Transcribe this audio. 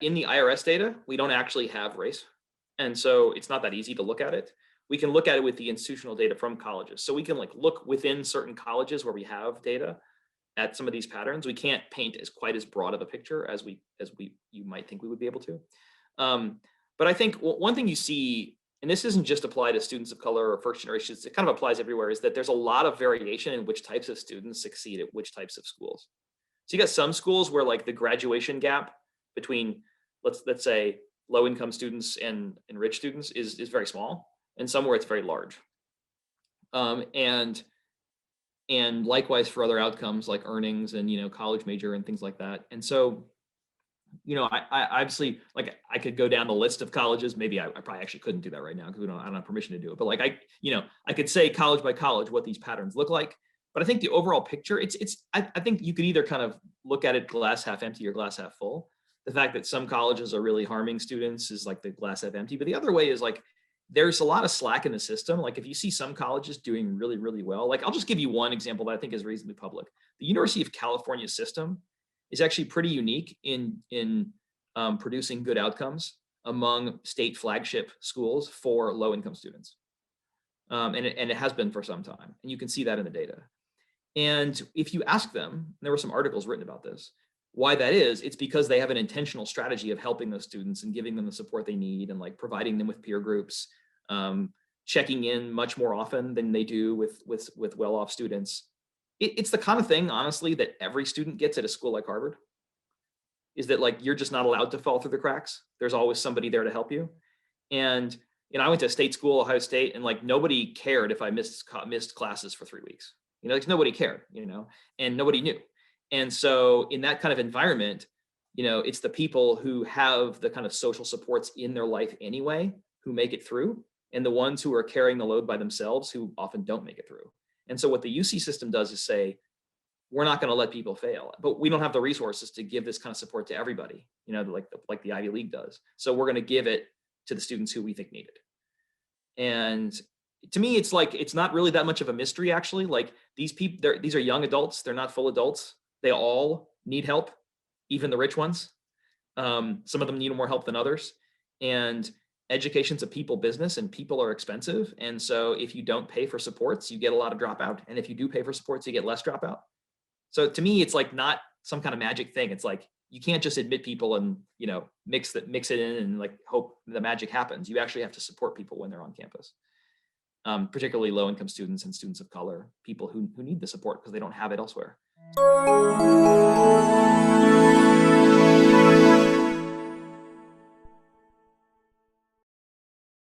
in the IRS data, we don't actually have race. And so it's not that easy to look at it. We can look at it with the institutional data from colleges. So we can like look within certain colleges where we have data at some of these patterns. We can't paint as quite as broad of a picture as you might think we would be able to. But I think one thing you see, and this isn't just applied to students of color or first generations, it kind of applies everywhere, is that there's a lot of variation in which types of students succeed at which types of schools. So you got some schools where like the graduation gap between let's say low income students and rich students is very small, and somewhere it's very large. And likewise for other outcomes like earnings and college major and things like that. And so I obviously, like, I could go down the list of colleges. Maybe I probably actually couldn't do that right now because I don't have permission to do it. But like I could say college by college what these patterns look like. But I think the overall picture, I think you could either kind of look at it glass half empty or glass half full. The fact that some colleges are really harming students is like the glass half empty. But the other way is like there's a lot of slack in the system. Like if you see some colleges doing really, really well, like I'll just give you one example that I think is reasonably public. The University of California system is actually pretty unique in producing good outcomes among state flagship schools for low income students. And it has been for some time. And you can see that in the data. And if you ask them, and there were some articles written about this, why that is, it's because they have an intentional strategy of helping those students and giving them the support they need and like providing them with peer groups, checking in much more often than they do with well-off students. It's the kind of thing, honestly, that every student gets at a school like Harvard, is that like you're just not allowed to fall through the cracks. There's always somebody there to help you. And I went to state school, Ohio State, and like nobody cared if I missed classes for 3 weeks. Like nobody cared, and nobody knew. And so in that kind of environment, it's the people who have the kind of social supports in their life anyway who make it through, and the ones who are carrying the load by themselves who often don't make it through. And so what the UC system does is say, we're not going to let people fail, but we don't have the resources to give this kind of support to everybody, like the Ivy League does. So we're going to give it to the students who we think need it. And to me, it's like, it's not really that much of a mystery, actually. Like these people, these are young adults. They're not full adults. They all need help, even the rich ones. Some of them need more help than others. And education's a people business, and people are expensive. And so if you don't pay for supports, you get a lot of dropout. And if you do pay for supports, you get less dropout. So to me, it's like not some kind of magic thing. It's like, you can't just admit people and, mix it in and like hope the magic happens. You actually have to support people when they're on campus. Particularly low income students and students of color, people who need the support because they don't have it elsewhere.